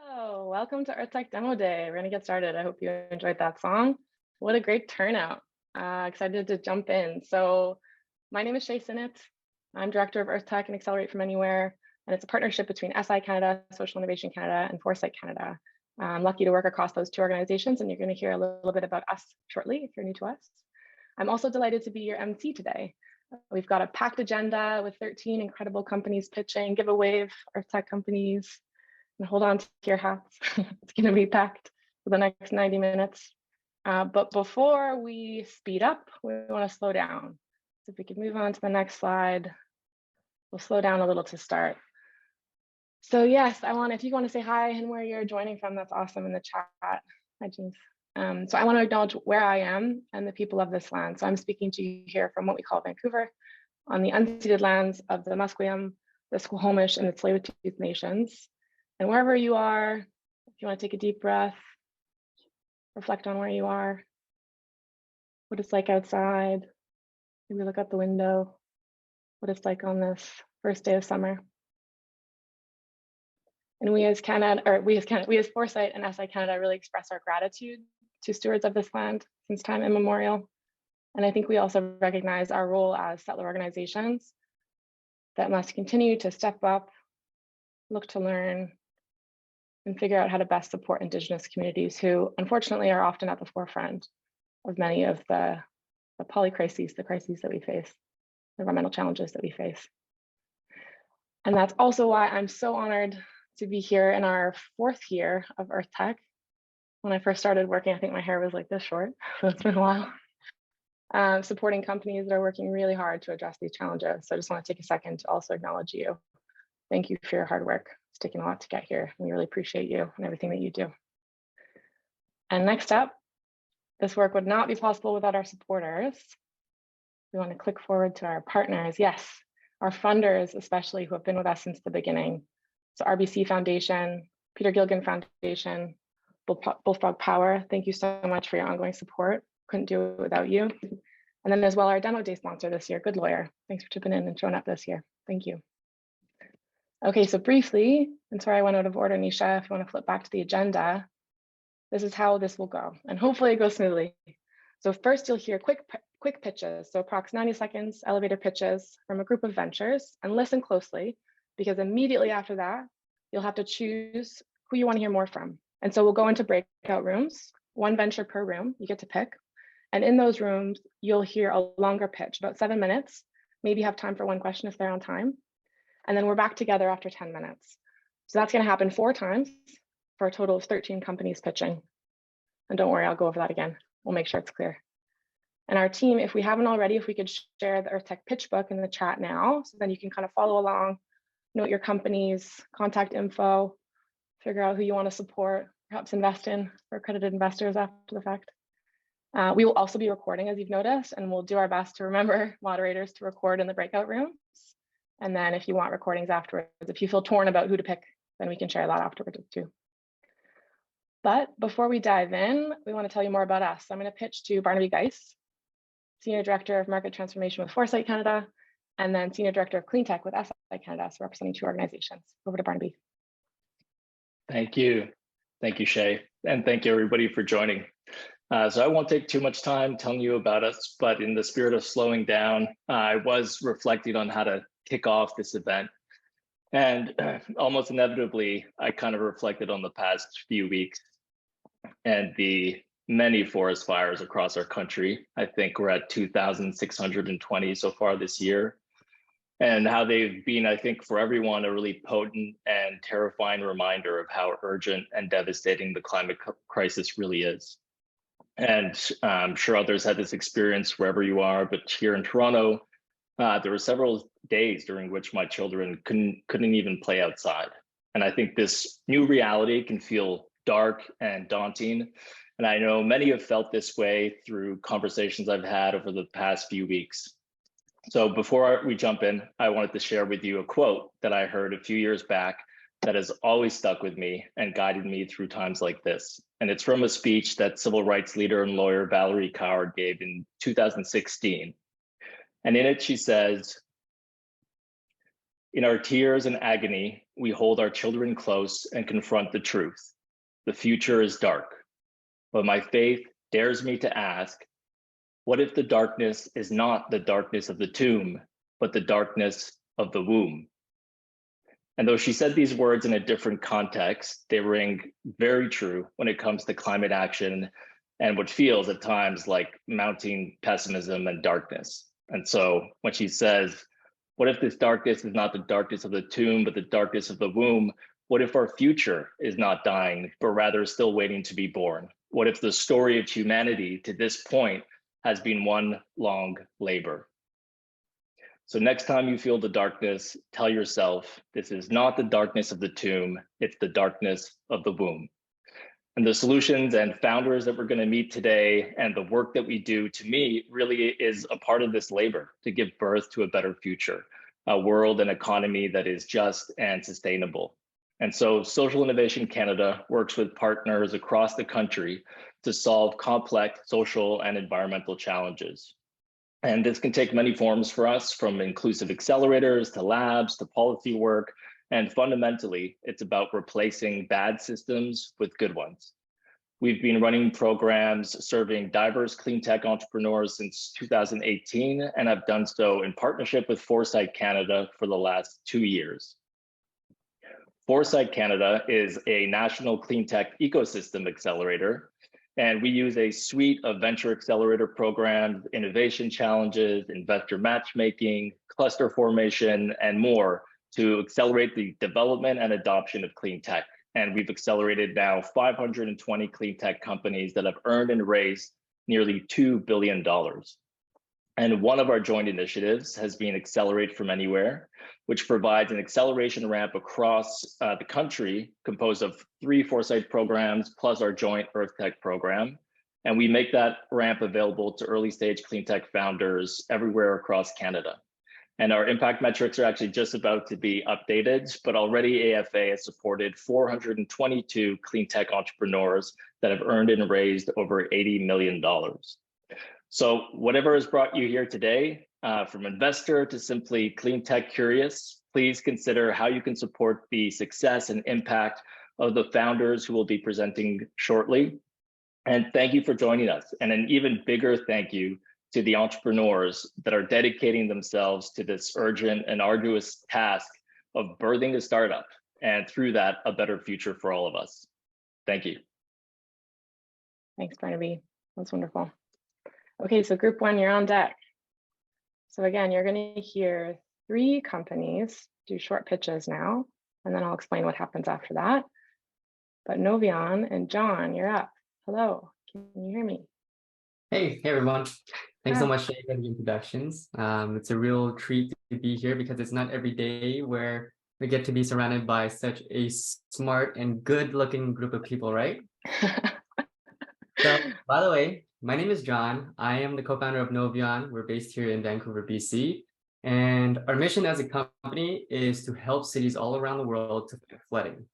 Hello, welcome to Earth Tech Demo Day. We're going to get started. I hope you enjoyed that song. What a great turnout. Excited to jump in. So my name is Shay Sinnott. I'm Director of Earth Tech and Accelerate From Anywhere, and it's a partnership between SI Canada, Social Innovation Canada, and Foresight Canada. I'm lucky to work across those two organizations, and you're going to hear a little bit about us shortly if you're new to us. I'm also delighted to be your MC today. We've got a packed agenda with 13 incredible companies pitching, give a wave, Earth Tech companies. And hold on to your hats. It's going to be packed for the next 90 minutes. But before we speed up, we want to slow down. So if we could move on to the next slide, we'll slow down a little to start. So yes, if you want to say hi and where you're joining from, that's awesome in the chat. Hi, James. So I want to acknowledge where I am and the people of this land. So I'm speaking to you here from what we call Vancouver, on the unceded lands of the Musqueam, the Squamish, and the Tsleil-Waututh nations. And wherever you are, if you want to take a deep breath, reflect on where you are, what it's like outside, maybe look out the window, what it's like on this first day of summer. And we as Foresight and SI Canada really express our gratitude to stewards of this land since time immemorial. And I think we also recognize our role as settler organizations that must continue to step up, look to learn, and figure out how to best support Indigenous communities who unfortunately are often at the forefront of many of the polycrises, the crises that we face, the environmental challenges that we face. And that's also why I'm so honored to be here in our 4th year of Earth Tech. When I first started working, I think my hair was like this short, so it's been a while. Supporting companies that are working really hard to address these challenges. So I just want to take a second to also acknowledge you. Thank you for your hard work. It's taken a lot to get here. We really appreciate you and everything that you do. And next up, this work would not be possible without our supporters. We want to click forward to our partners. Yes, our funders, especially, who have been with us since the beginning. So RBC Foundation, Peter Gilligan Foundation, Bullfrog Power, thank you so much for your ongoing support. Couldn't do it without you. And then as well, our Demo Day sponsor this year, Good Lawyer. Thanks for chipping in and showing up this year. Thank you. Okay, so briefly, and sorry I went out of order, Nisha, if you want to flip back to the agenda, this is how this will go, and hopefully it goes smoothly. So first you'll hear quick pitches, so approx 90 seconds, elevator pitches from a group of ventures, and listen closely, because immediately after that, you'll have to choose who you want to hear more from. And so we'll go into breakout rooms, 1 venture per room, you get to pick. And in those rooms, you'll hear a longer pitch, about 7 minutes, maybe have time for 1 question if they're on time. And then we're back together after 10 minutes. So that's going to happen 4 times for a total of 13 companies pitching. And don't worry, I'll go over that again. We'll make sure it's clear. And our team, if we haven't already, if we could share the Earth Tech pitch book in the chat now, so then you can kind of follow along, note your company's contact info, figure out who you want to support, perhaps invest in for accredited investors after the fact. We will also be recording, as you've noticed, and we'll do our best to remember moderators to record in the breakout rooms. And then if you want recordings afterwards, if you feel torn about who to pick, then we can share that afterwards too. But before we dive in, we want to tell you more about us. I'm going to pitch to Barnaby Geis, Senior Director of Market Transformation with Foresight Canada, and then Senior Director of Cleantech with SI Canada, so representing 2 organizations. Over to Barnaby. Thank you. Thank you, Shay. And thank you, everybody, for joining. So I won't take too much time telling you about us, but in the spirit of slowing down, I was reflecting on how to kick off this event. And almost inevitably, I kind of reflected on the past few weeks and the many forest fires across our country. I think we're at 2,620 so far this year, and how they've been, I think, for everyone, a really potent and terrifying reminder of how urgent and devastating the climate crisis really is. And I'm sure others had this experience wherever you are, but here in Toronto, there were several days during which my children couldn't even play outside. And I think this new reality can feel dark and daunting. And I know many have felt this way through conversations I've had over the past few weeks. So before we jump in, I wanted to share with you a quote that I heard a few years back that has always stuck with me and guided me through times like this. And it's from a speech that civil rights leader and lawyer Valerie Coward gave in 2016. And in it, she says, In our tears and agony, we hold our children close and confront the truth. The future is dark, but my faith dares me to ask, what if the darkness is not the darkness of the tomb, but the darkness of the womb? And though she said these words in a different context, they ring very true when it comes to climate action and what feels at times like mounting pessimism and darkness. And so when she says, what if this darkness is not the darkness of the tomb, but the darkness of the womb? What if our future is not dying, but rather still waiting to be born? What if the story of humanity to this point has been one long labor? So next time you feel the darkness, tell yourself, this is not the darkness of the tomb, it's the darkness of the womb. And the solutions and founders that we're going to meet today and the work that we do, to me, really is a part of this labor to give birth to a better future, a world and economy that is just and sustainable. And so Social Innovation Canada works with partners across the country to solve complex social and environmental challenges. And this can take many forms for us, from inclusive accelerators to labs to policy work. And fundamentally, it's about replacing bad systems with good ones. We've been running programs serving diverse clean tech entrepreneurs since 2018, and I've done so in partnership with Foresight Canada for the last 2 years. Foresight Canada is a national clean tech ecosystem accelerator, and we use a suite of venture accelerator programs, innovation challenges, investor matchmaking, cluster formation, and more to accelerate the development and adoption of clean tech. And we've accelerated now 520 clean tech companies that have earned and raised nearly $2 billion. And one of our joint initiatives has been Accelerate from Anywhere, which provides an acceleration ramp across the country composed of 3 Foresight programs plus our joint Earth Tech program. And we make that ramp available to early stage clean tech founders everywhere across Canada. And our impact metrics are actually just about to be updated, but already AFA has supported 422 clean tech entrepreneurs that have earned and raised over $80 million. So whatever has brought you here today, from investor to simply clean tech curious, please consider how you can support the success and impact of the founders who will be presenting shortly. And thank you for joining us. And an even bigger thank you to the entrepreneurs that are dedicating themselves to this urgent and arduous task of birthing a startup, and through that, a better future for all of us. Thank you. Thanks, Barnaby. That's wonderful. Okay, so group 1, you're on deck. So again, you're going to hear 3 companies do short pitches now, and then I'll explain what happens after that. But Novian and John, you're up. Hello, can you hear me? Hey everyone. Thanks so much, Shay, for the introductions. It's a real treat to be here because it's not every day where we get to be surrounded by such a smart and good-looking group of people, right? So, by the way, my name is John. I am the co-founder of Novian. We're based here in Vancouver, BC. And our mission as a company is to help cities all around the world to fight flooding.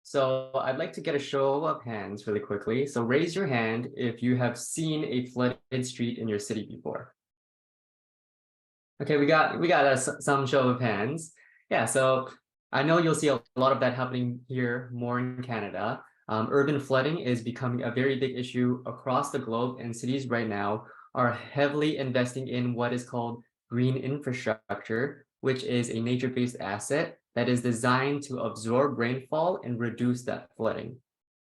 So I'd like to get a show of hands really quickly. So raise your hand if you have seen a flooded street in your city before. Okay, we got some show of hands. Yeah, so I know you'll see a lot of that happening here more in Canada. Urban flooding is becoming a very big issue across the globe, and cities right now are heavily investing in what is called green infrastructure, which is a nature-based asset that is designed to absorb rainfall and reduce that flooding.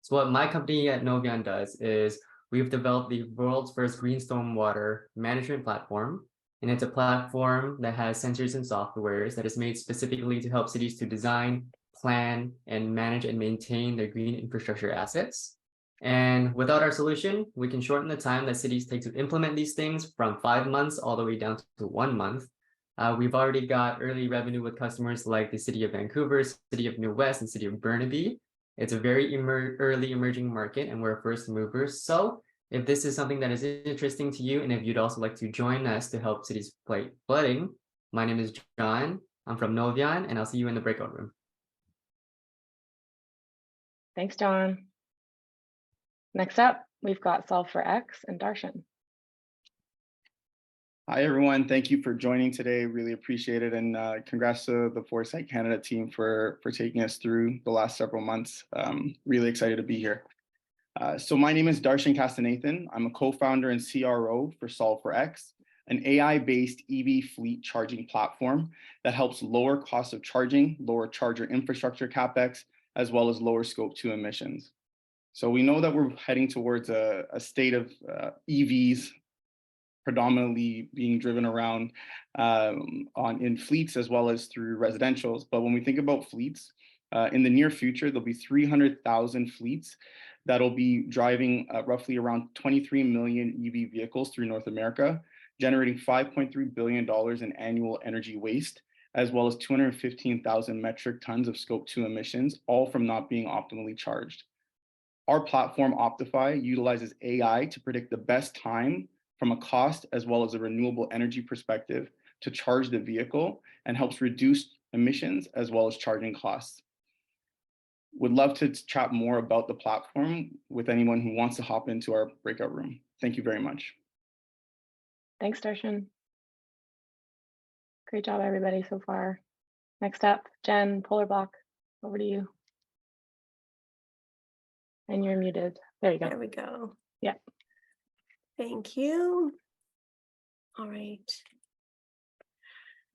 So what my company at Novian does is we've developed the world's first green stormwater management platform. And it's a platform that has sensors and softwares that is made specifically to help cities to design, plan, and manage and maintain their green infrastructure assets. And without our solution, we can shorten the time that cities take to implement these things from 5 months all the way down to 1 month. We've already got early revenue with customers like the City of Vancouver, City of New West, and City of Burnaby. It's a very early emerging market, and we're first movers. So if this is something that is interesting to you, and if you'd also like to join us to help cities fight flooding, my name is John. I'm from Novian, and I'll see you in the breakout room. Thanks, John. Next up, we've got Solve for X and Darshan. Hi, everyone. Thank you for joining today. Really appreciate it. And congrats to the Foresight Canada team for taking us through the last several months. Really excited to be here. So my name is Darshan Castanathan. I'm a co-founder and CRO for Solve4X, an AI-based EV fleet charging platform that helps lower costs of charging, lower charger infrastructure CapEx, as well as lower scope 2 emissions. So we know that we're heading towards a state of EVs predominantly being driven around in fleets as well as through residentials. But when we think about fleets, in the near future, there'll be 300,000 fleets that'll be driving roughly around 23 million EV vehicles through North America, generating $5.3 billion in annual energy waste, as well as 215,000 metric tons of scope 2 emissions, all from not being optimally charged. Our platform, Optify, utilizes AI to predict the best time from a cost as well as a renewable energy perspective to charge the vehicle and helps reduce emissions as well as charging costs. Would love to chat more about the platform with anyone who wants to hop into our breakout room. Thank you very much. Thanks, Darshan. Great job, everybody, so far. Next up, Jen, Polar Block, over to you. And you're muted. There you go. There we go. Yeah. Thank you. All right.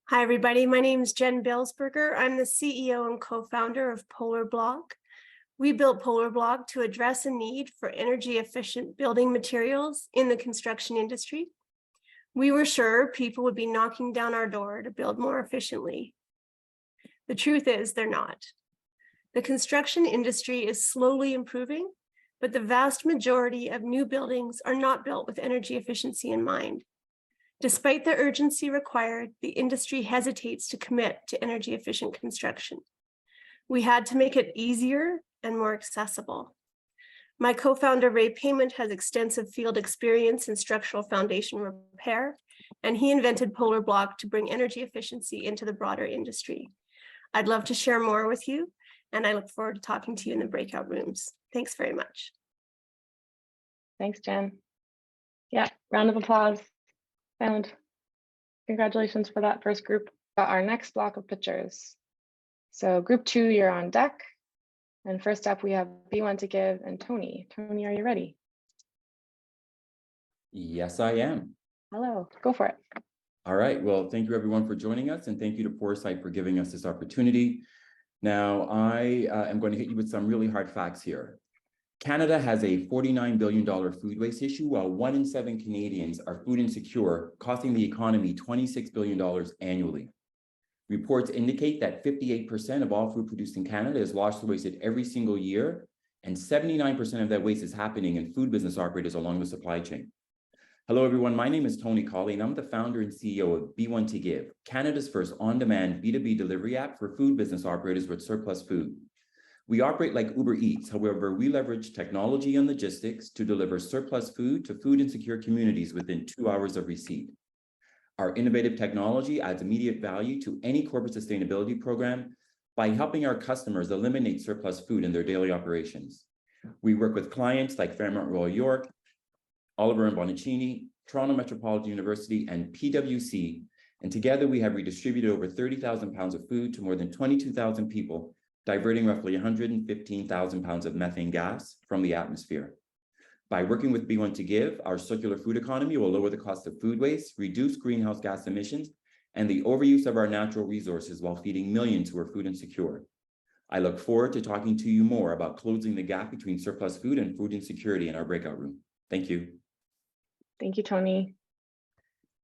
Hi, everybody. My name is Jen Bilsberger. I'm the CEO and co-founder of Polar Block. We built Polar Block to address a need for energy efficient building materials in the construction industry. We were sure people would be knocking down our door to build more efficiently. The truth is they're not. The construction industry is slowly improving, but the vast majority of new buildings are not built with energy efficiency in mind. Despite the urgency required, the industry hesitates to commit to energy efficient construction. We had to make it easier and more accessible. My co-founder, Ray Payment, has extensive field experience in structural foundation repair, and he invented Polar Block to bring energy efficiency into the broader industry. I'd love to share more with you, and I look forward to talking to you in the breakout rooms. Thanks very much. Thanks, Jen. Yeah, round of applause. And congratulations for that first group. Got our next block of pitchers. So group 2, you're on deck. And first up, we have B1 to give and Tony. Tony, are you ready? Yes, I am. Hello, go for it. All right. Well, thank you everyone for joining us, and thank you to Foresight for giving us this opportunity. Now, I am going to hit you with some really hard facts here. Canada has a $49 billion food waste issue, while 1 in 7 Canadians are food insecure, costing the economy $26 billion annually. Reports indicate that 58% of all food produced in Canada is lost or wasted every single year, and 79% of that waste is happening in food business operators along the supply chain. Hello, everyone. My name is Tony Colley, and I'm the founder and CEO of B1 to Give, Canada's first on-demand B2B delivery app for food business operators with surplus food. We operate like Uber Eats. However, we leverage technology and logistics to deliver surplus food to food insecure communities within 2 hours of receipt. Our innovative technology adds immediate value to any corporate sustainability program by helping our customers eliminate surplus food in their daily operations. We work with clients like Fairmont Royal York, Oliver and Bonacini, Toronto Metropolitan University, and PwC, and together we have redistributed over 30,000 pounds of food to more than 22,000 people, diverting roughly 115,000 pounds of methane gas from the atmosphere. By working with B1 to Give, our circular food economy will lower the cost of food waste, reduce greenhouse gas emissions, and the overuse of our natural resources while feeding millions who are food insecure. I look forward to talking to you more about closing the gap between surplus food and food insecurity in our breakout room. Thank you. Thank you, Tony.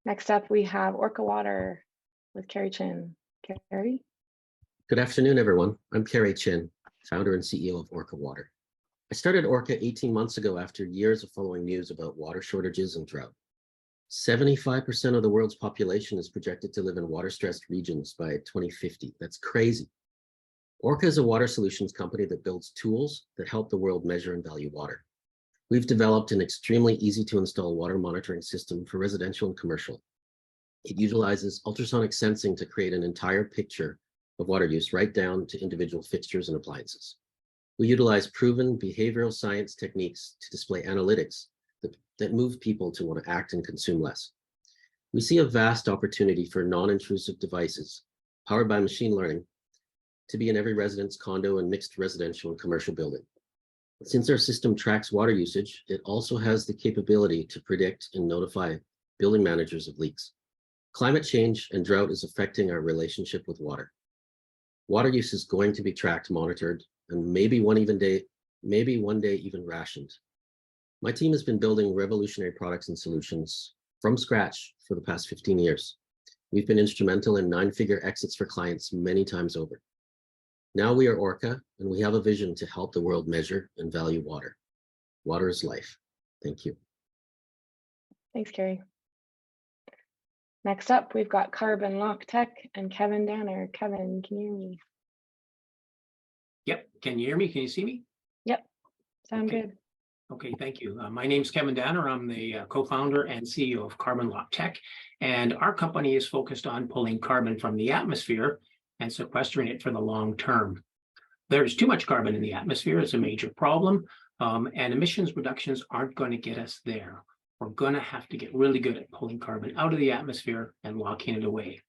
Next up, we have Orca Water with Carrie Chin. Carrie? Good afternoon, everyone. I'm Carrie Chin, founder and CEO of Orca Water. I started Orca 18 months ago after years of following news about water shortages and drought. 75% of the world's population is projected to live in water-stressed regions by 2050. That's crazy. Orca is a water solutions company that builds tools that help the world measure and value water. We've developed an extremely easy to install water monitoring system for residential and commercial. It utilizes ultrasonic sensing to create an entire picture of water use right down to individual fixtures and appliances. We utilize proven behavioral science techniques to display analytics that move people to want to act and consume less. We see a vast opportunity for non-intrusive devices powered by machine learning to be in every residence, condo, and mixed residential and commercial building. Since our system tracks water usage, it also has the capability to predict and notify building managers of leaks. Climate change and drought is affecting our relationship with water. Water use is going to be tracked, monitored, and maybe one day even rationed. My team has been building revolutionary products and solutions from scratch for the past 15 years. We've been instrumental in 9-figure exits for clients many times over. Now we are Orca, and we have a vision to help the world measure and value water. Water is life. Thank you. Thanks, Carrie. Next up, we've got Carbon Lock Tech and Kevin Danner. Kevin, can you hear me? Yep. Can you hear me? Can you see me? Yep. Sound Okay. good. Okay, thank you. My name's Kevin Danner. I'm the co-founder and CEO of Carbon Lock Tech, and our company is focused on pulling carbon from the atmosphere and sequestering it for the long term. There's too much carbon in the atmosphere. It's a major problem, and emissions reductions aren't going to get us there. We're going to have to get really good at pulling carbon out of the atmosphere and locking it away.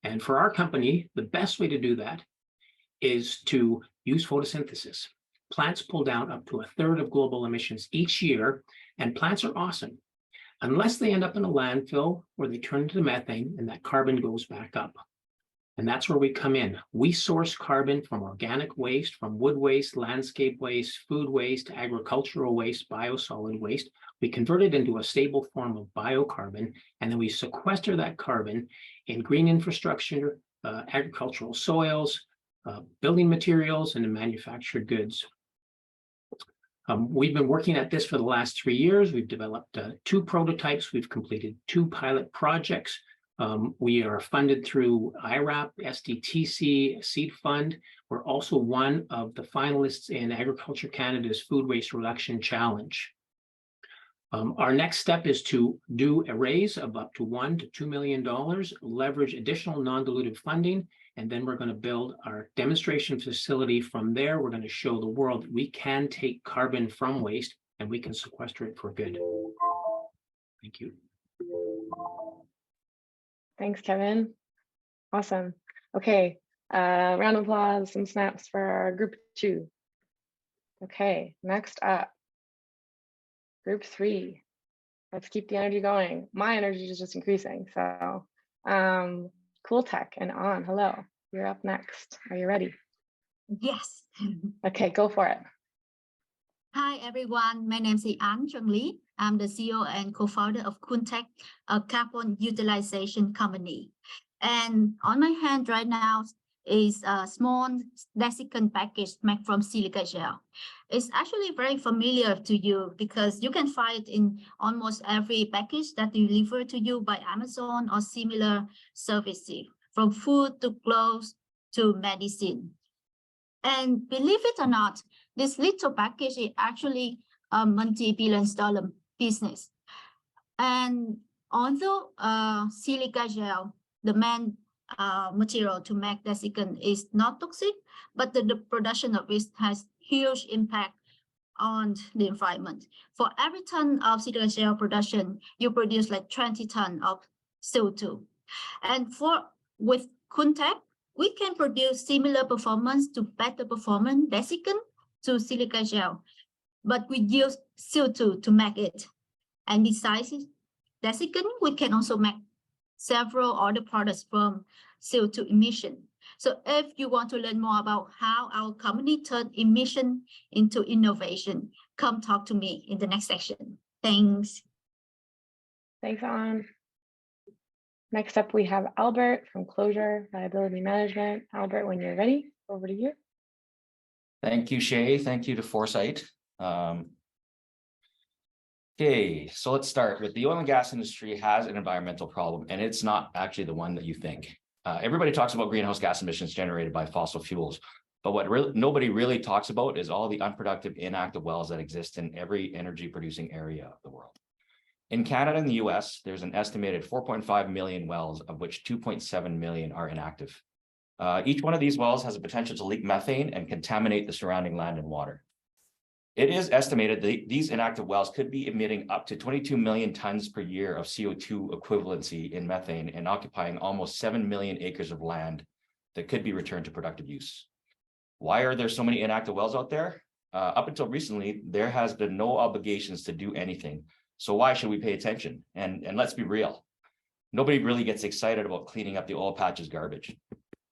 And for our company, the best way to do that is to use photosynthesis. Plants pull down up to 1/3 of global emissions each year, and plants are awesome, unless they end up in a landfill where they turn into methane and that carbon goes back up. And that's where we come in. We source carbon from organic waste, from wood waste, landscape waste, food waste, agricultural waste, biosolid waste. We convert it into a stable form of biocarbon, and then we sequester that carbon in green infrastructure, agricultural soils, building materials, and in manufactured goods. We've been working at this for the last 3 years. We've developed 2 prototypes. We've completed 2 pilot projects. We are funded through IRAP, SDTC, Seed Fund. We're also one of the finalists in Agriculture Canada's Food Waste Reduction Challenge. Our next step is to do a raise of up to $1 to $2 million, leverage additional non-dilutive funding, and then we're going to build our demonstration facility. From there, we're going to show the world that we can take carbon from waste and we can sequester it for good. Thank you. Thanks, Kevin. Awesome. Okay, round of applause, some snaps for our group 2. Okay, next up, group 3. Let's keep the energy going. My energy is just increasing. So cooltech and On, hello, you're up next. Are you ready? Yes. Okay, go for it. Hi, everyone. My name is An Chung Lee. I'm the CEO and co-founder of cooltech, a carbon utilization company. And on my hand right now is a small desiccant package made from silica gel. It's actually very familiar to you because you can find it in almost every package that delivered to you by Amazon or similar services, from food to clothes to medicine. And believe it or not, this little package is actually a multi-billion-dollar business. And although silica gel, the main material to make desiccant, is not toxic, but the production of it has huge impact on the environment. For every ton of silica gel production, you produce like 20 tons of CO2. And with cooltech, we can produce similar performance to better performance desiccant to silica gel, but we use CO2 to make it. And besides desiccant, we can also make several other products from CO2 emission. So if you want to learn more about how our company turned emission into innovation, come talk to me in the next section. Thanks. Thanks, An. Next up, we have Albert from Closure Liability Management. Albert, when you're ready, over to you. Thank you, Shay. Thank you to Foresight. Okay, so let's start with the oil and gas industry has an environmental problem, and it's not actually the one that you think. Everybody talks about greenhouse gas emissions generated by fossil fuels, but what nobody really talks about is all the unproductive, inactive wells that exist in every energy producing area of the world. In Canada and the US, there's an estimated 4.5 million wells, of which 2.7 million are inactive. Each one of these wells has a potential to leak methane and contaminate the surrounding land and water. It is estimated that these inactive wells could be emitting up to 22 million tons per year of CO2 equivalency in methane and occupying almost 7 million acres of land that could be returned to productive use. Why are there so many inactive wells out there? Up until recently, there has been no obligations to do anything. So why should we pay attention? And let's be real. Nobody really gets excited about cleaning up the oil patch's garbage.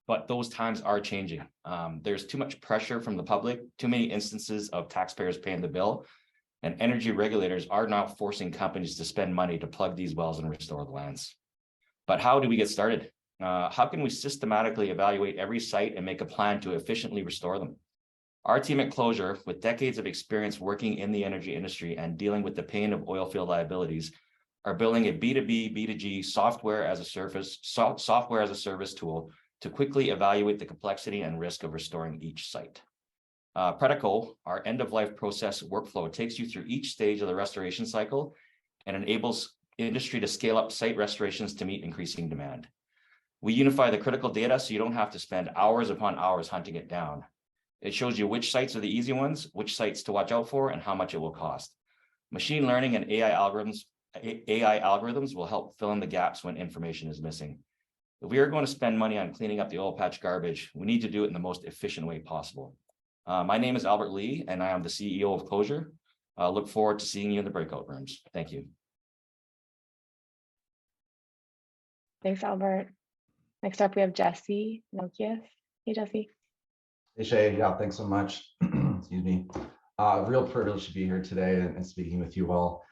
But those times are changing. There's too much pressure from the public, too many instances of taxpayers paying the bill, and energy regulators are now forcing companies to spend money to plug these wells and restore the lands. But how do we get started? How can we systematically evaluate every site and make a plan to efficiently restore them? Our team at Closure, with decades of experience working in the energy industry and dealing with the pain of oil field liabilities, are building a B2B, B2G software as a service tool to quickly evaluate the complexity and risk of restoring each site. Predico, our end-of-life process workflow, takes you through each stage of the restoration cycle and enables industry to scale up site restorations to meet increasing demand. We unify the critical data so you don't have to spend hours upon hours hunting it down. It shows you which sites are the easy ones, which sites to watch out for, and how much it will cost. Machine learning and AI algorithms will help fill in the gaps when information is missing. If we are going to spend money on cleaning up the oil patch garbage, we need to do it in the most efficient way possible. My name is Albert Lee, and I am the CEO of Closure. I look forward to seeing you in the breakout rooms. Thank you. Thanks, Albert. Next up, we have Jesse Nokias. Hey, Jesse. Hey, Shay. Yeah, thanks so much. Excuse me. Real privilege to be here today and speaking with you all.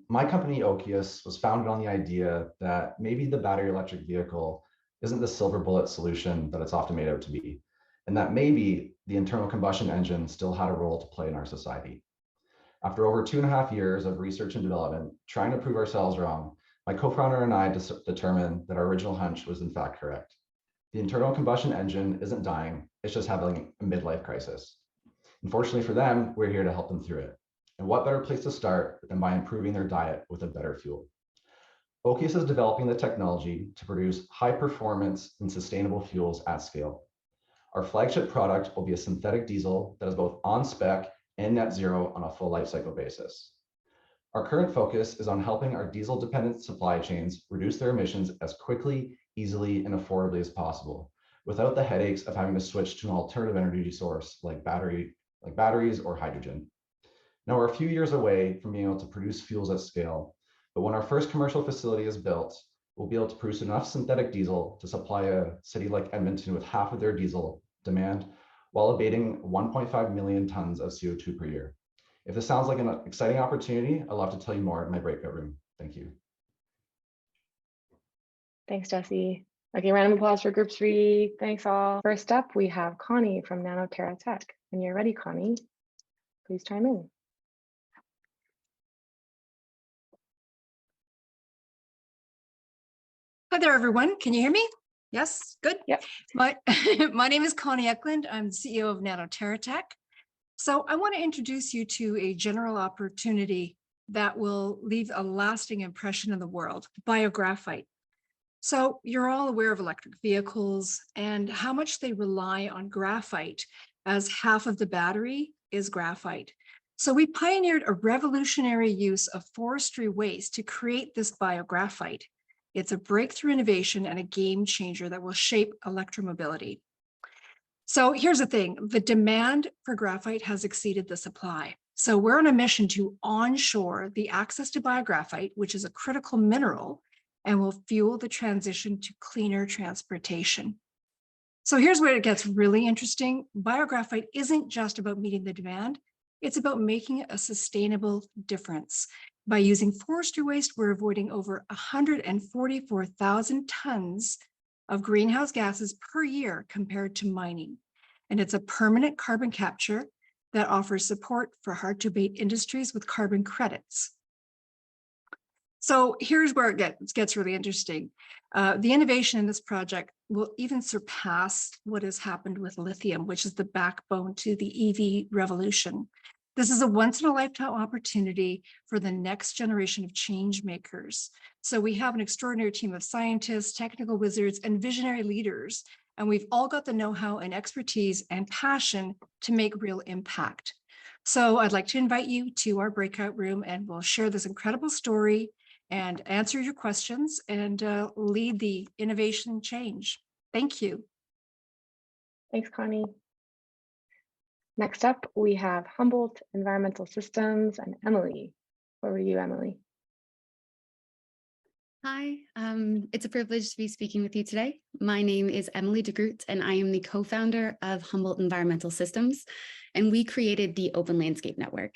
My company, Okius, was founded on the idea that maybe the battery electric vehicle isn't the silver bullet solution that it's often made out to be, and that maybe the internal combustion engine still had a role to play in our society. After over 2.5 years of research and development, trying to prove ourselves wrong, my co-founder and I determined that our original hunch was in fact correct. The internal combustion engine isn't dying, it's just having a midlife crisis. Unfortunately for them, we're here to help them through it. And what better place to start than by improving their diet with a better fuel? Okius is developing the technology to produce high performance and sustainable fuels at scale. Our flagship product will be a synthetic diesel that is both on spec and net zero on a full life cycle basis. Our current focus is on helping our diesel dependent supply chains reduce their emissions as quickly, easily, and affordably as possible, without the headaches of having to switch to an alternative energy source like batteries or hydrogen. Now, we're a few years away from being able to produce fuels at scale, but when our first commercial facility is built, we'll be able to produce enough synthetic diesel to supply a city like Edmonton with half of their diesel demand while abating 1.5 million tons of CO2 per year. If this sounds like an exciting opportunity, I'd love to tell you more in my breakout room. Thank you. Thanks, Jesse. Okay, round of applause for group 3. Thanks all. First up, we have Connie from Nanoterra Tech. When you're ready, Connie, please chime in. Hi there, everyone. Can you hear me? Yes, good. Yep. My name is Connie Eklund. I'm the CEO of Nanoterra Tech. So I want to introduce you to a general opportunity that will leave a lasting impression in the world, biographite. So you're all aware of electric vehicles and how much they rely on graphite, as half of the battery is graphite. So we pioneered a revolutionary use of forestry waste to create this biographite. It's a breakthrough innovation and a game changer that will shape electromobility. So here's the thing, the demand for graphite has exceeded the supply. So we're on a mission to onshore the access to biographite, which is a critical mineral, and will fuel the transition to cleaner transportation. So here's where it gets really interesting. Biographite isn't just about meeting the demand, it's about making a sustainable difference. By using forestry waste, we're avoiding over 144,000 tons of greenhouse gases per year compared to mining. And it's a permanent carbon capture that offers support for hard to abate industries with carbon credits. So here's where it gets really interesting. The innovation in this project will even surpass what has happened with lithium, which is the backbone to the EV revolution. This is a once-in-a-lifetime opportunity for the next generation of change makers. So we have an extraordinary team of scientists, technical wizards, and visionary leaders, and we've all got the know-how and expertise and passion to make real impact. So I'd like to invite you to our breakout room and we'll share this incredible story and answer your questions and lead the innovation change. Thank you. Thanks, Connie. Next up, we have Humboldt Environmental Systems and Emily. Over to you, Emily. Hi, it's a privilege to be speaking with you today. My name is Emily DeGroot, and I am the co-founder of Humboldt Environmental Systems, and we created the Open Landscape Network.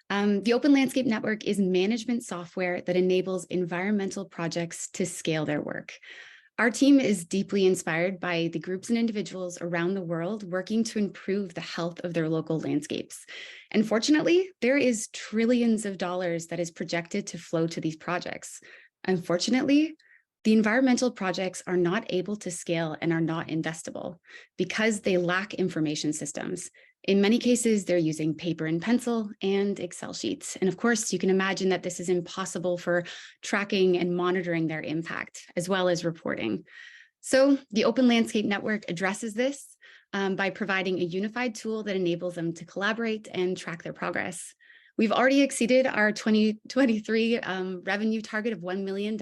The Open Landscape Network is management software that enables environmental projects to scale their work. Our team is deeply inspired by the groups and individuals around the world working to improve the health of their local landscapes. And fortunately, there is trillions of dollars that is projected to flow to these projects. Unfortunately, the environmental projects are not able to scale and are not investable because they lack information systems. In many cases, they're using paper and pencil and Excel sheets. And of course, you can imagine that this is impossible for tracking and monitoring their impact, as well as reporting. So the Open Landscape Network addresses this by providing a unified tool that enables them to collaborate and track their progress. We've already exceeded our 2023 revenue target of $1 million.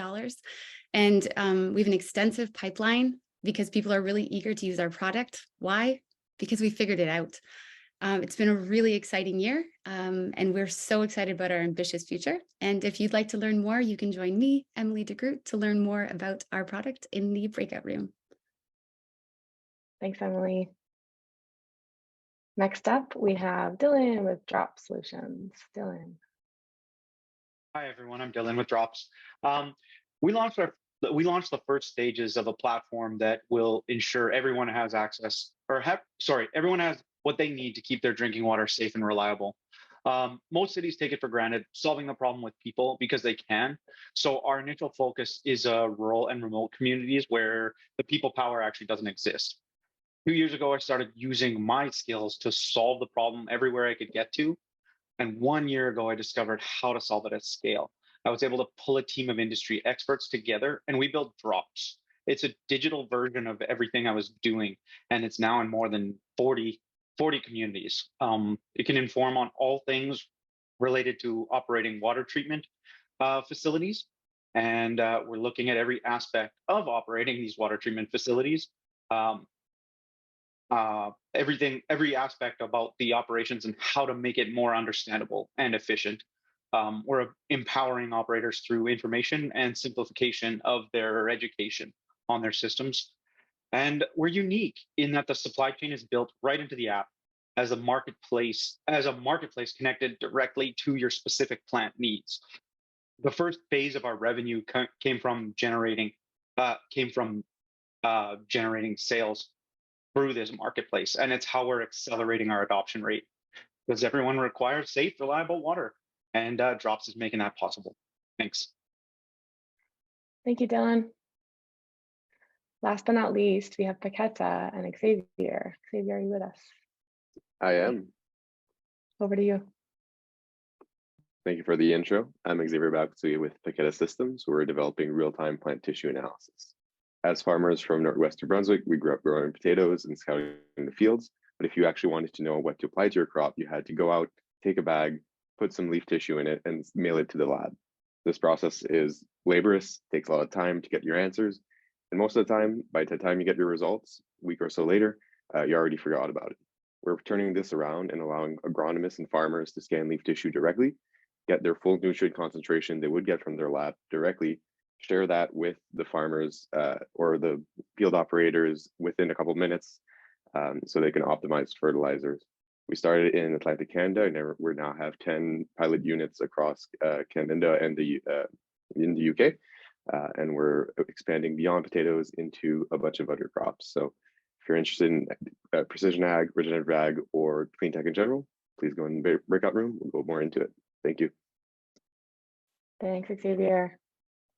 And we have an extensive pipeline because people are really eager to use our product. Why? Because we figured it out. It's been a really exciting year, and we're so excited about our ambitious future. And if you'd like to learn more, you can join me, Emily DeGroot, to learn more about our product in the breakout room. Thanks, Emily. Next up, we have Dylan with Drop Solutions. Dylan. Hi, everyone. I'm Dylan with Drops. We launched the first stages of a platform that will ensure everyone has access, or everyone has what they need to keep their drinking water safe and reliable. Most cities take it for granted, solving the problem with people because they can. So our initial focus is rural and remote communities where the people power actually doesn't exist. 2 years ago, I started using my skills to solve the problem everywhere I could get to. And 1 year ago, I discovered how to solve it at scale. I was able to pull a team of industry experts together and we built Drops. It's a digital version of everything I was doing. And it's now in more than 40 communities. It can inform on all things related to operating water treatment facilities. And we're looking at every aspect of operating these water treatment facilities. Every aspect about the operations and how to make it more understandable and efficient. We're empowering operators through information and simplification of their education on their systems. And we're unique in that the supply chain is built right into the app as a marketplace connected directly to your specific plant needs. The first phase of our revenue came from generating sales through this marketplace. And it's how we're accelerating our adoption rate because everyone requires safe, reliable water. And Drops is making that possible. Thanks. Thank you, Dylan. Last but not least, we have Paqueta and Xavier. Xavier, are you with us? I am. Over to you. Thank you for the intro. I'm Xavier Babcock with Paqueta Systems. We're developing real-time plant tissue analysis. As farmers from northwestern Brunswick, we grew up growing potatoes and scouting in the fields. But if you actually wanted to know what to apply to your crop, you had to go out, take a bag, put some leaf tissue in it, and mail it to the lab. This process is laborious, takes a lot of time to get your answers. And most of the time, by the time you get your results, a week or so later, you already forgot about it. We're turning this around and allowing agronomists and farmers to scan leaf tissue directly, get their full nutrient concentration they would get from their lab directly, share that with the farmers or the field operators within a couple of minutes so they can optimize fertilizers. We started in Atlantic Canada and we now have 10 pilot units across Canada and in the UK. And we're expanding beyond potatoes into a bunch of other crops. So if you're interested in precision ag, regenerative ag, or clean tech in general, please go in the breakout room. We'll go more into it. Thank you. Thanks, Xavier.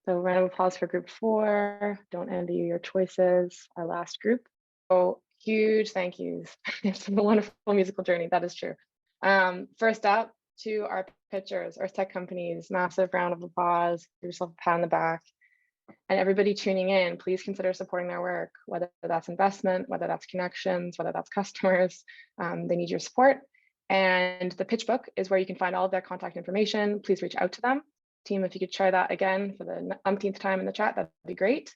So round of applause for group 4. Don't envy your choices, our last group. So huge thank yous. It's been a wonderful musical journey, that is true. First up, to our pitchers, Earth Tech companies, massive round of applause, give yourself a pat on the back. And everybody tuning in, please consider supporting their work, whether that's investment, whether that's connections, whether that's customers. They need your support. And the pitch book is where you can find all of their contact information. Please reach out to them. Team, if you could share that again for the umpteenth time in the chat, that'd be great.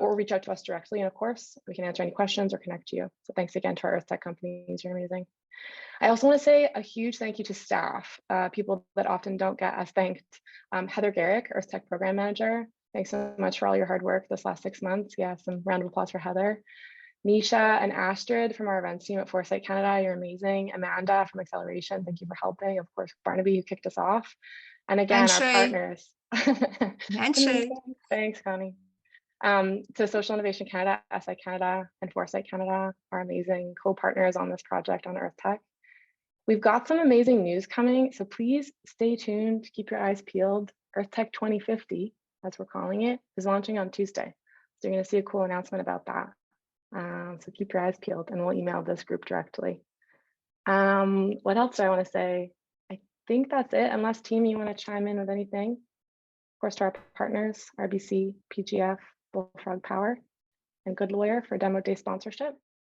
Or reach out to us directly, and of course, we can answer any questions or connect you. So thanks again to our Earth Tech companies, you're amazing. I also want to say a huge thank you to staff, people that often don't get as thanked. Heather Garrick, Earth Tech Program Manager, thanks so much for all your hard work this last 6 months. Yeah, some round of applause for Heather. Nisha and Astrid from our events team at Foresight Canada, you're amazing. Amanda from Acceleration, thank you for helping. Of course, Barnaby, who kicked us off. And again, our partners. Thanks, Connie. To Social Innovation Canada, SI Canada, and Foresight Canada, our amazing co-partners on this project on Earth Tech. We've got some amazing news coming, so please stay tuned, keep your eyes peeled. Earth Tech 2050, as we're calling it, is launching on Tuesday. So you're gonna see a cool announcement about that. So keep your eyes peeled, and we'll email this group directly. What else do I wanna say? I think that's it, unless team, you wanna chime in with anything? Of course, to our partners, RBC, PGF, Bullfrog Power, and Good Lawyer for Demo Day sponsorship.